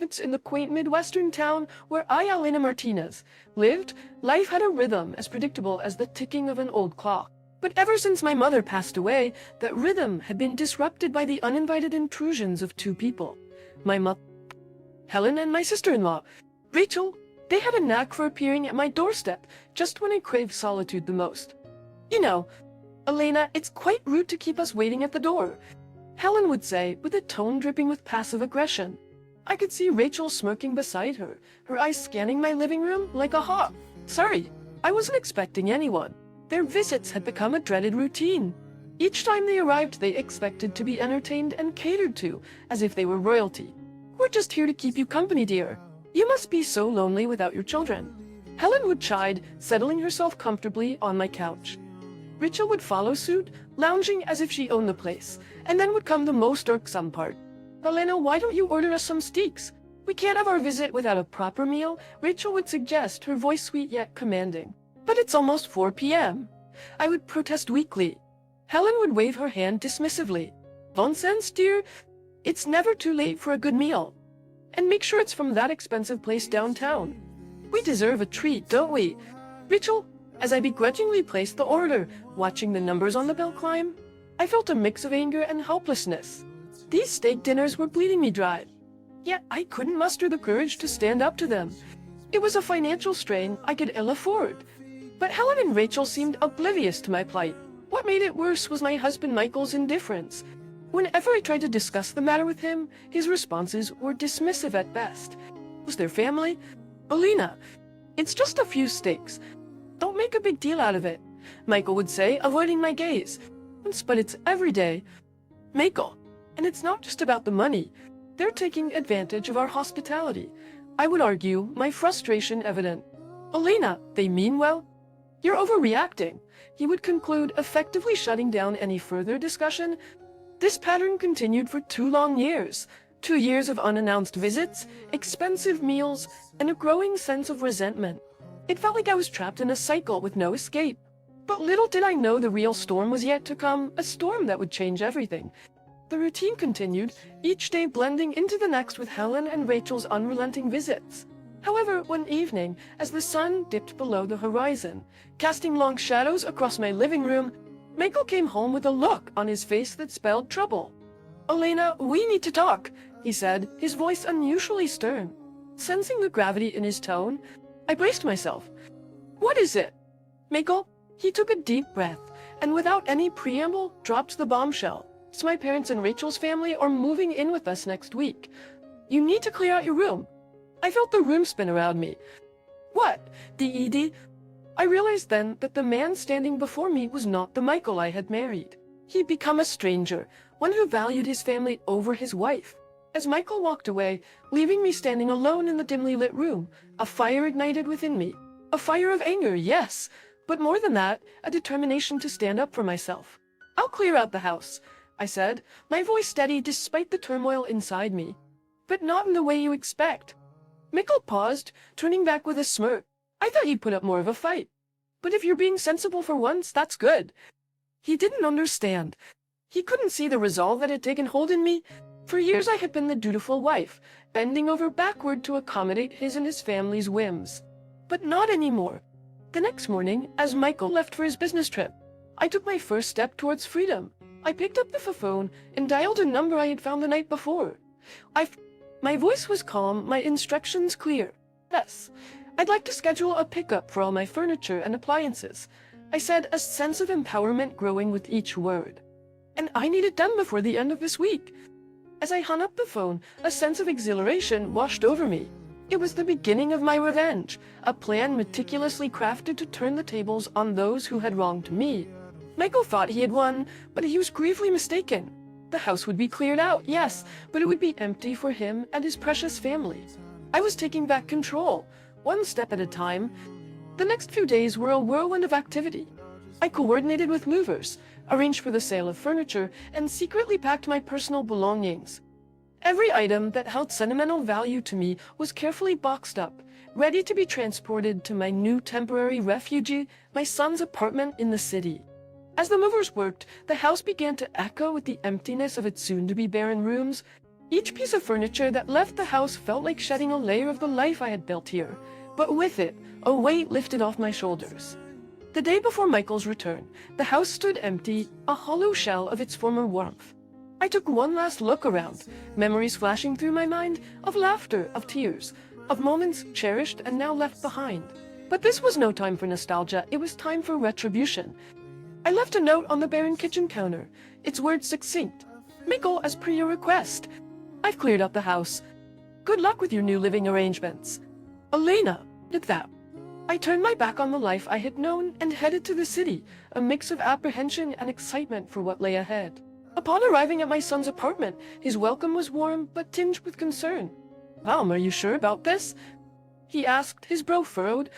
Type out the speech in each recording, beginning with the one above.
It's in the quaint Midwestern town where Elena Martinez lived. Life had a rhythm as predictable as the ticking of an old clock. But ever since my mother passed away, that rhythm had been disrupted by the uninvited intrusions of two people. My mother, Helen, and my sister-in-law, Rachel. They had a knack for appearing at my doorstep just when I craved solitude the most. You know, Elena, it's quite rude to keep us waiting at the door, Helen would say, with a tone dripping with passive aggression. I could see Rachel smirking beside her, her eyes scanning my living room like a hawk. Sorry, I wasn't expecting anyone. Their visits had become a dreaded routine. Each time they arrived, they expected to be entertained and catered to, as if they were royalty. We're just here to keep you company, dear. You must be so lonely without your children. Helen would chide, settling herself comfortably on my couch. Rachel would follow suit, lounging as if she owned the place, and then would come the most irksome part. Elena, why don't you order us some steaks? We can't have our visit without a proper meal, Rachel would suggest, her voice sweet yet commanding. But it's almost 4 p.m. I would protest weakly. Helen would wave her hand dismissively. Nonsense, dear. It's never too late for a good meal. And make sure it's from that expensive place downtown. We deserve a treat, don't we? Rachel, as I begrudgingly placed the order, watching the numbers on the bill climb, I felt a mix of anger and helplessness. These steak dinners were bleeding me dry. Yet I couldn't muster the courage to stand up to them. It was a financial strain I could ill afford. But Helen and Rachel seemed oblivious to my plight. What made it worse was my husband Michael's indifference. Whenever I tried to discuss the matter with him, his responses were dismissive at best. Was their family? Elena, it's just a few steaks. Don't make a big deal out of it, Michael would say, avoiding my gaze. But it's every day. Michael, and it's not just about the money. They're taking advantage of our hospitality. I would argue, my frustration evident. Elena, they mean well. You're overreacting, he would conclude, effectively shutting down any further discussion. This pattern continued for 2 long years. 2 years of unannounced visits, expensive meals, and a growing sense of resentment. It felt like I was trapped in a cycle with no escape. But little did I know the real storm was yet to come, a storm that would change everything. The routine continued, each day blending into the next with Helen and Rachel's unrelenting visits. However, one evening, as the sun dipped below the horizon, casting long shadows across my living room, Michael came home with a look on his face that spelled trouble. Elena, we need to talk, he said, his voice unusually stern. Sensing the gravity in his tone, I braced myself. What is it? Michael, he took a deep breath, and without any preamble, dropped the bombshell. So my parents and Rachel's family are moving in with us next week. You need to clear out your room. I felt the room spin around me. What? The ED? I realized then that the man standing before me was not the Michael I had married. He'd become a stranger, one who valued his family over his wife. As Michael walked away, leaving me standing alone in the dimly lit room, a fire ignited within me. A fire of anger, yes, but more than that, a determination to stand up for myself. I'll clear out the house, I said, my voice steady despite the turmoil inside me. But not in the way you expect. Michael paused, turning back with a smirk. I thought you'd put up more of a fight. But if you're being sensible for once, that's good. He didn't understand. He couldn't see the resolve that had taken hold in me. For years I had been the dutiful wife, bending over backward to accommodate his and his family's whims. But not anymore. The next morning, as Michael left for his business trip, I took my first step towards freedom. I picked up the phone and dialed a number I had found the night before. My voice was calm, my instructions clear. Yes, I'd like to schedule a pickup for all my furniture and appliances, I said, a sense of empowerment growing with each word. And I need it done before the end of this week. As I hung up the phone, a sense of exhilaration washed over me. It was the beginning of my revenge, a plan meticulously crafted to turn the tables on those who had wronged me. Michael thought he had won, but he was gravely mistaken. The house would be cleared out, yes, but it would be empty for him and his precious family. I was taking back control, one step at a time. The next few days were a whirlwind of activity. I coordinated with movers, arranged for the sale of furniture, and secretly packed my personal belongings. Every item that held sentimental value to me was carefully boxed up, ready to be transported to my new temporary refuge, my son's apartment in the city. As the movers worked, the house began to echo with the emptiness of its soon-to-be barren rooms. Each piece of furniture that left the house felt like shedding a layer of the life I had built here, but with it, a weight lifted off my shoulders. The day before Michael's return, the house stood empty, a hollow shell of its former warmth. I took one last look around, memories flashing through my mind of laughter, of tears, of moments cherished and now left behind. But this was no time for nostalgia, it was time for retribution. I left a note on the barren kitchen counter, its words succinct. "Michael, as per your request, I've cleared up the house. Good luck with your new living arrangements. Elena." At that, I turned my back on the life I had known and headed to the city, a mix of apprehension and excitement for what lay ahead. Upon arriving at my son's apartment, his welcome was warm but tinged with concern. "Are you sure about this?" he asked, his brow furrowed.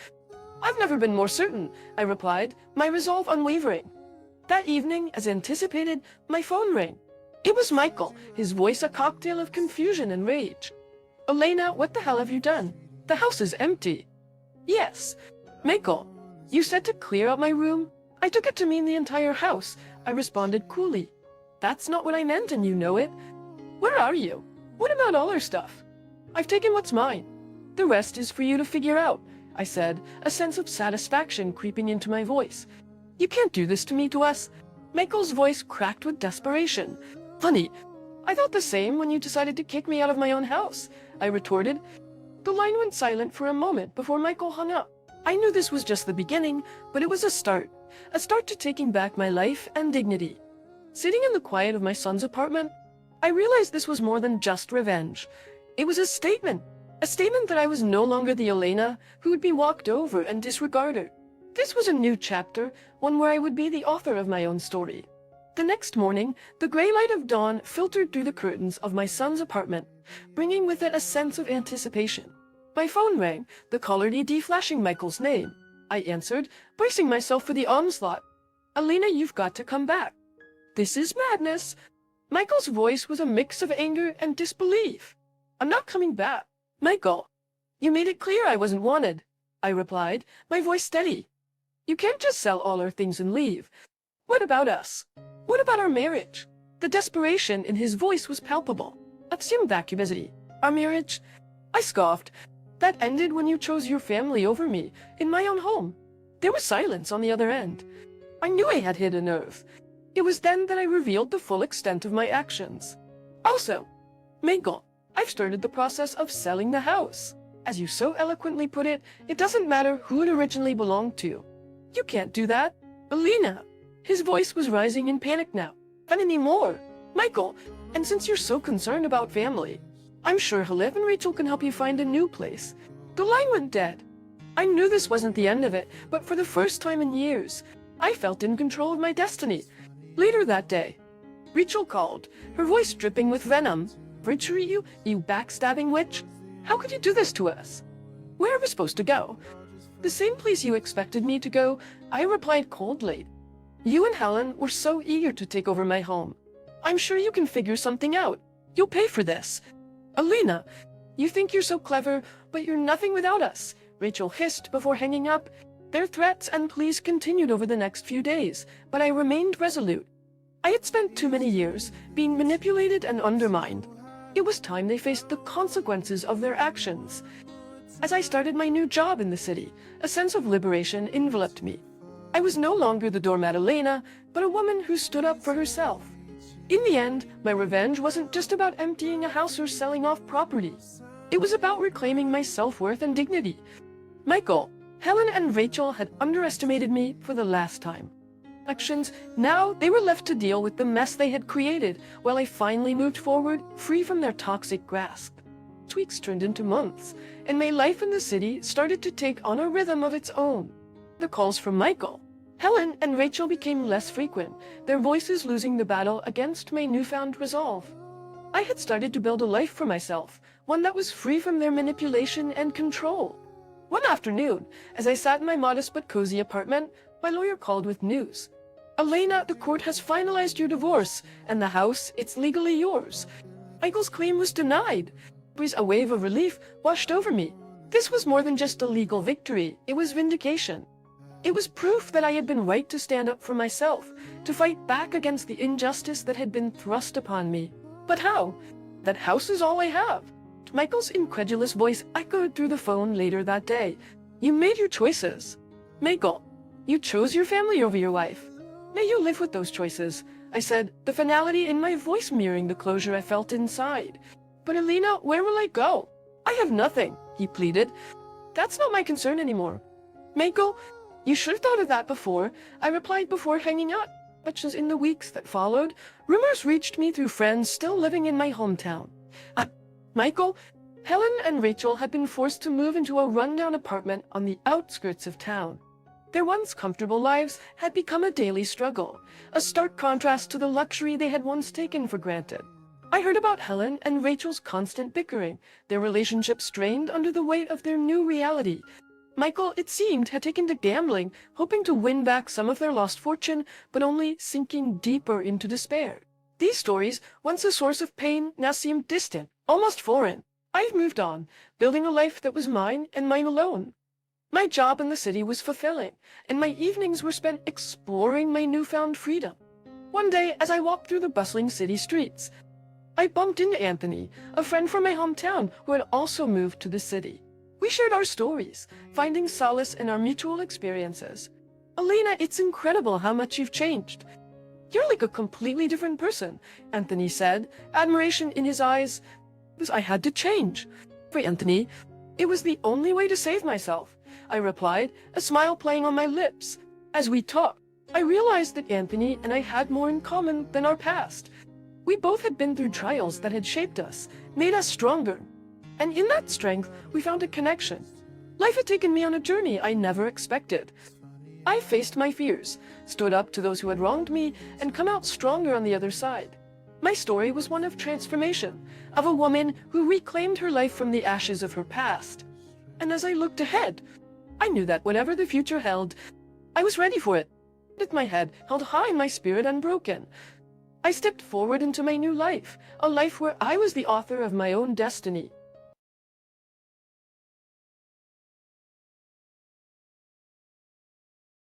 "I've never been more certain," I replied, my resolve unwavering. That evening, as anticipated, my phone rang. It was Michael, his voice a cocktail of confusion and rage. "Elena, what the hell have you done? The house is empty." "Yes. Michael, you said to clear out my room? I took it to mean the entire house," I responded coolly. "That's not what I meant and you know it. Where are you? What about all our stuff?" "I've taken what's mine. The rest is for you to figure out," I said, a sense of satisfaction creeping into my voice. "You can't do this to me, to us." Michael's voice cracked with desperation. "Honey, I thought the same when you decided to kick me out of my own house," I retorted. The line went silent for a moment before Michael hung up. I knew this was just the beginning, but it was a start to taking back my life and dignity. Sitting in the quiet of my son's apartment, I realized this was more than just revenge. It was a statement that I was no longer the Elena who would be walked over and disregarded. This was a new chapter, one where I would be the author of my own story. The next morning, the gray light of dawn filtered through the curtains of my son's apartment, bringing with it a sense of anticipation. My phone rang, the caller ID flashing Michael's name. I answered, bracing myself for the onslaught. "Elena, you've got to come back." "This is madness." Michael's voice was a mix of anger and disbelief. "I'm not coming back." "Michael, you made it clear I wasn't wanted," I replied, my voice steady. "You can't just sell all our things and leave. What about us? What about our marriage?" The desperation in his voice was palpable. "Assume vacuosity. Our marriage?" I scoffed. "That ended when you chose your family over me, in my own home." There was silence on the other end. I knew I had hit a nerve. It was then that I revealed the full extent of my actions. "Also, Michael, I've started the process of selling the house. As you so eloquently put it, it doesn't matter who it originally belonged to." "You can't do that." "Elena." His voice was rising in panic now. "Not anymore. Michael, and since you're so concerned about family, I'm sure Halif and Rachel can help you find a new place." The line went dead. I knew this wasn't the end of it, but for the first time in years, I felt in control of my destiny. Later that day, Rachel called, her voice dripping with venom. "Retreat, you backstabbing witch? How could you do this to us? Where are we supposed to go?" "The same place you expected me to go," I replied coldly. "You and Helen were so eager to take over my home. I'm sure you can figure something out. You'll pay for this." "Elena, you think you're so clever, but you're nothing without us," Rachel hissed before hanging up. Their threats and pleas continued over the next few days, but I remained resolute. I had spent too many years being manipulated and undermined. It was time they faced the consequences of their actions. As I started my new job in the city, a sense of liberation enveloped me. I was no longer the doormat Elena, but a woman who stood up for herself. In the end, my revenge wasn't just about emptying a house or selling off property. It was about reclaiming my self-worth and dignity. Michael, Helen, and Rachel had underestimated me for the last time. Now they were left to deal with the mess they had created, while I finally moved forward, free from their toxic grasp. Weeks turned into months, and my life in the city started to take on a rhythm of its own. The calls from Michael, Helen, and Rachel became less frequent, their voices losing the battle against my newfound resolve. I had started to build a life for myself, one that was free from their manipulation and control. One afternoon, as I sat in my modest but cozy apartment, my lawyer called with news. "Elena, the court has finalized your divorce, and the house, it's legally yours." Michael's claim was denied. A wave of relief washed over me. This was more than just a legal victory, it was vindication. It was proof that I had been right to stand up for myself, to fight back against the injustice that had been thrust upon me. But how? That house is all I have. Michael's incredulous voice echoed through the phone later that day. You made your choices. Michael, you chose your family over your wife. May you live with those choices, I said, the finality in my voice mirroring the closure I felt inside. But Alina, where will I go? I have nothing, he pleaded. That's not my concern anymore. Michael, you should have thought of that before, I replied before hanging up. But as in the weeks that followed, rumors reached me through friends still living in my hometown. Michael, Helen and Rachel had been forced to move into a rundown apartment on the outskirts of town. Their once comfortable lives had become a daily struggle, a stark contrast to the luxury they had once taken for granted. I heard about Helen and Rachel's constant bickering, their relationship strained under the weight of their new reality. Michael, it seemed, had taken to gambling, hoping to win back some of their lost fortune, but only sinking deeper into despair. These stories, once a source of pain, now seemed distant, almost foreign. I'd moved on, building a life that was mine and mine alone. My job in the city was fulfilling, and my evenings were spent exploring my newfound freedom. One day, as I walked through the bustling city streets, I bumped into Anthony, a friend from my hometown who had also moved to the city. We shared our stories, finding solace in our mutual experiences. Alina, it's incredible how much you've changed. You're like a completely different person, Anthony said, admiration in his eyes. I had to change. For Anthony, it was the only way to save myself, I replied, a smile playing on my lips. As we talked, I realized that Anthony and I had more in common than our past. We both had been through trials that had shaped us, made us stronger. And in that strength, we found a connection. Life had taken me on a journey I never expected. I faced my fears, stood up to those who had wronged me, and come out stronger on the other side. My story was one of transformation, of a woman who reclaimed her life from the ashes of her past. And as I looked ahead, I knew that whatever the future held, I was ready for it. With my head held high, my spirit unbroken. I stepped forward into my new life, a life where I was the author of my own destiny.